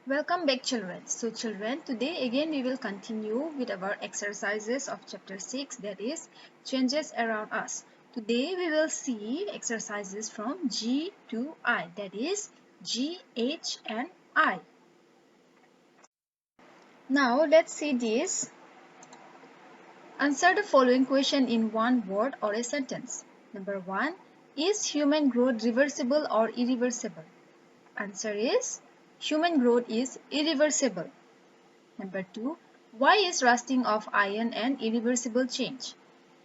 Welcome back children. So children, today again we will continue with our exercises of chapter 6, that is changes around us. Today we will see exercises from G to I, that is G, H and I. Now let's see this. Answer the following question in one word or a sentence. Number 1. Is human growth reversible or irreversible? Answer is human growth is irreversible. Number 2. Why is rusting of iron an irreversible change?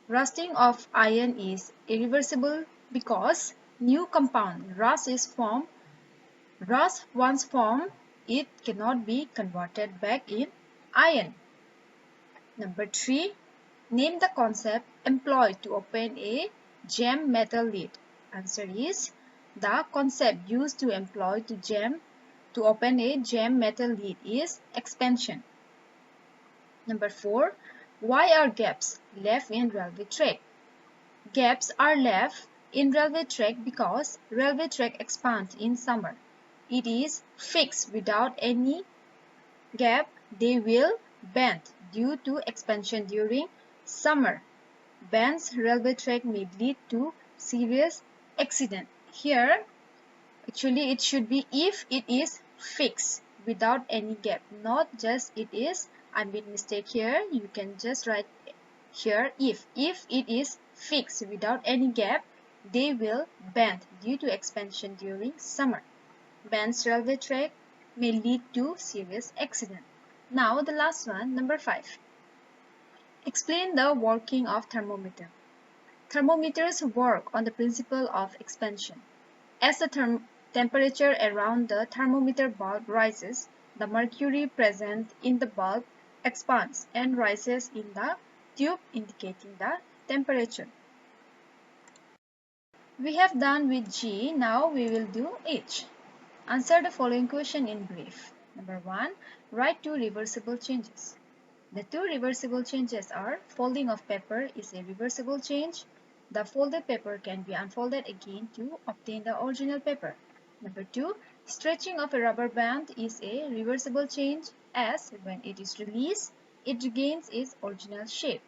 Rusting of iron is irreversible because new compound rust once formed, it cannot be converted back in iron. Number 3. Name the concept employed to open a jam metal lid. Answer is the concept used to open a jam metal lid is expansion. Number 4. Why are gaps left in railway track? Gaps are left in railway track because railway track expands in summer. It is fixed without any gap. They will bend due to expansion during summer. Bends railway track may lead to serious accident. Here, actually it should be if it is fixed without any gap, not just it is. I made mistake here. You can just write here if it is fixed without any gap, they will bend due to expansion during summer. Bends railway track may lead to serious accident. Now the last one, number 5. Explain the working of thermometer. Thermometers work on the principle of expansion. As the temperature around the thermometer bulb rises, the mercury present in the bulb expands and rises in the tube, indicating the temperature. We have done with G, now we will do H. Answer the following question in brief. Number 1. Write 2 reversible changes. The 2 reversible changes are folding of paper is a reversible change. The folded paper can be unfolded again to obtain the original paper. Number 2. Stretching of a rubber band is a reversible change as when it is released, it regains its original shape.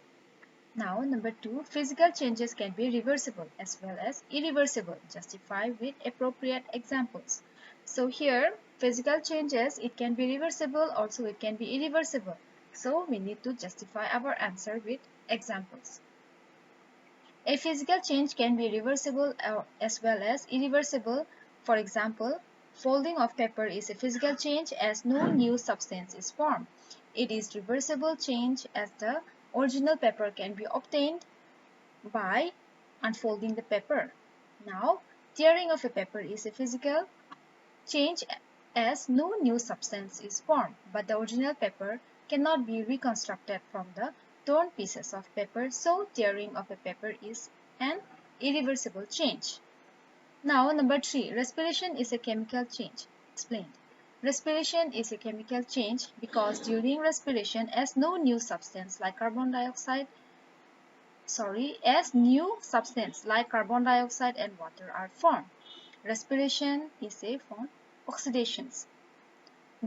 Now, number 2. Physical changes can be reversible as well as irreversible. Justify with appropriate examples. So here, physical changes, it can be reversible, also it can be irreversible. So we need to justify our answer with examples. A physical change can be reversible as well as irreversible. For example, folding of paper is a physical change as no new substance is formed. It is reversible change as the original paper can be obtained by unfolding the paper. Now, tearing of a paper is a physical change as no new substance is formed, but the original paper cannot be reconstructed from the torn pieces of paper, so tearing of a paper is an irreversible change. Now, number 3, respiration is a chemical change. Explained. Respiration is a chemical change because during respiration, as new substance like carbon dioxide and water are formed. Respiration is a form oxidations.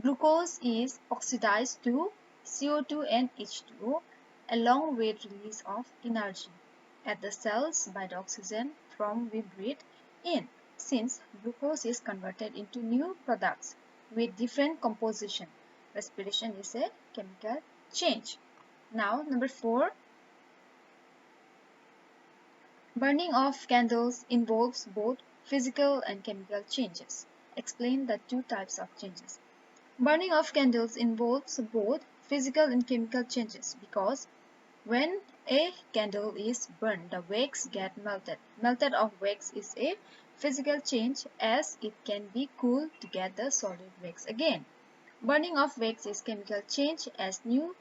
Glucose is oxidized to CO2 and H2O along with release of energy at the cells by the oxygen from we breathe in, since glucose is converted into new products with different composition. Respiration is a chemical change. Now, number 4. Burning of candles involves both physical and chemical changes. Explain the 2 types of changes. Burning of candles involves both physical and chemical changes because when a candle is burned, the wax get melted. Melted of wax is a physical change as it can be cooled to get the solid wax again. Burning of wax is chemical change as new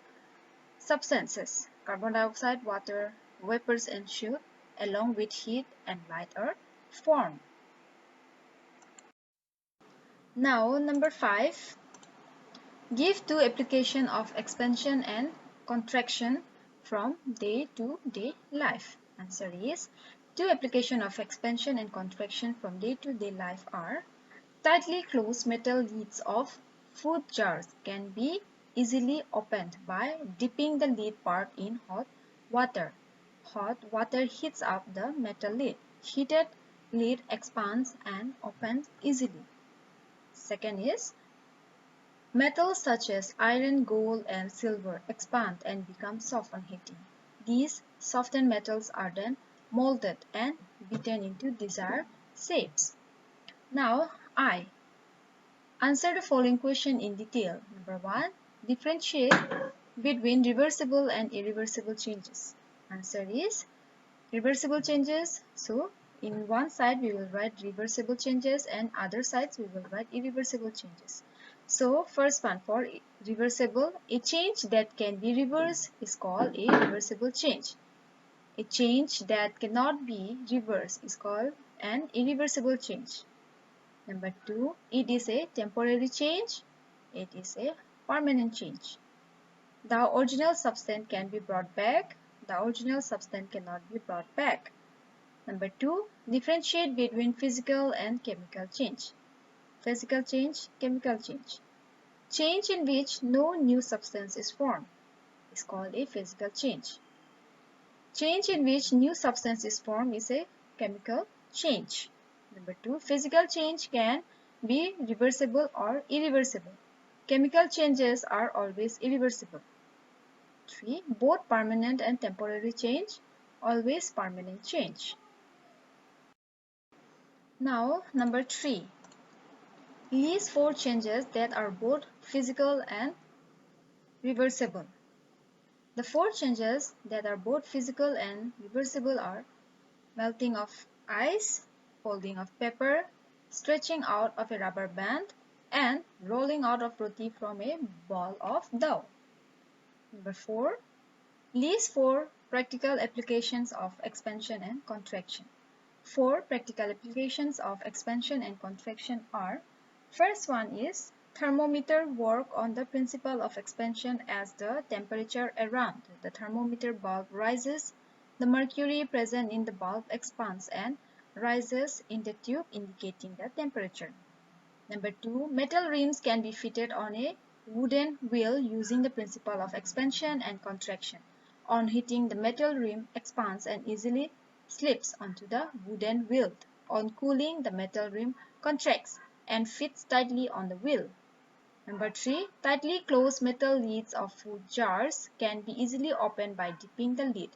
substances, carbon dioxide, water, vapors ensue along with heat and light are formed. Now, number 5. Give 2 application of expansion and contraction from day-to-day life. Answer is 2 application of expansion and contraction from day-to-day life are tightly closed metal lids of food jars can be easily opened by dipping the lid part in hot water. Hot water heats up the metal lid. Heated lid expands and opens easily. Second is metals such as iron, gold, and silver expand and become soft on heating. These softened metals are then molded and beaten into desired shapes. Now, I answer the following question in detail. Number 1. Differentiate between reversible and irreversible changes. Answer is reversible changes. So, in one side we will write reversible changes and other sides we will write irreversible changes. So, first one, for reversible, a change that can be reversed is called a reversible change. A change that cannot be reversed is called an irreversible change. Number 2, it is a temporary change. It is a permanent change. The original substance can be brought back. The original substance cannot be brought back. Number 2, differentiate between physical and chemical change. Physical change, chemical change. Change in which no new substance is formed is called a physical change. Change in which new substance is formed is a chemical change. Number 2, physical change can be reversible or irreversible. Chemical changes are always irreversible. 3, both permanent and temporary change, always permanent change. Now, number 3, list 4 changes that are both physical and reversible. The 4 changes that are both physical and reversible are melting of ice, folding of paper, stretching out of a rubber band, and rolling out of roti from a ball of dough. Number 4. List 4 practical applications of expansion and contraction. 4 practical applications of expansion and contraction are: first one is thermometer work on the principle of expansion. As the temperature around the thermometer bulb rises, the mercury present in the bulb expands and rises in the tube, indicating the temperature. Number 2, metal rims can be fitted on a wooden wheel using the principle of expansion and contraction. On heating, the metal rim expands and easily slips onto the wooden wheel. On cooling, the metal rim contracts and fits tightly on the wheel. Number 3, tightly closed metal lids of food jars can be easily opened by dipping the lid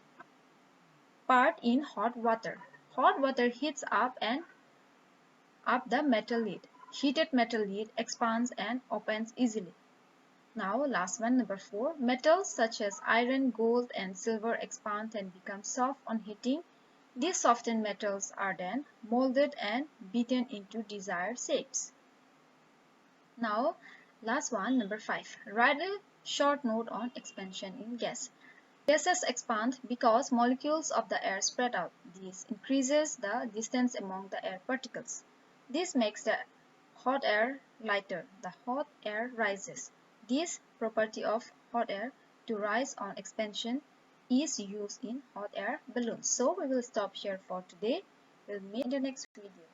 part in hot water. Hot water heats up the metal lid. Heated metal lid expands and opens easily. Now, last one, number 4. Metals such as iron, gold, and silver expand and become soft on heating. These softened metals are then molded and beaten into desired shapes. Now, last one, number 5. Write a short note on expansion in gas. Gases expand because molecules of the air spread out. This increases the distance among the air particles. This makes the hot air lighter. The hot air rises. This property of hot air to rise on expansion is used in hot air balloons. So we will stop here for today. We'll meet in the next video.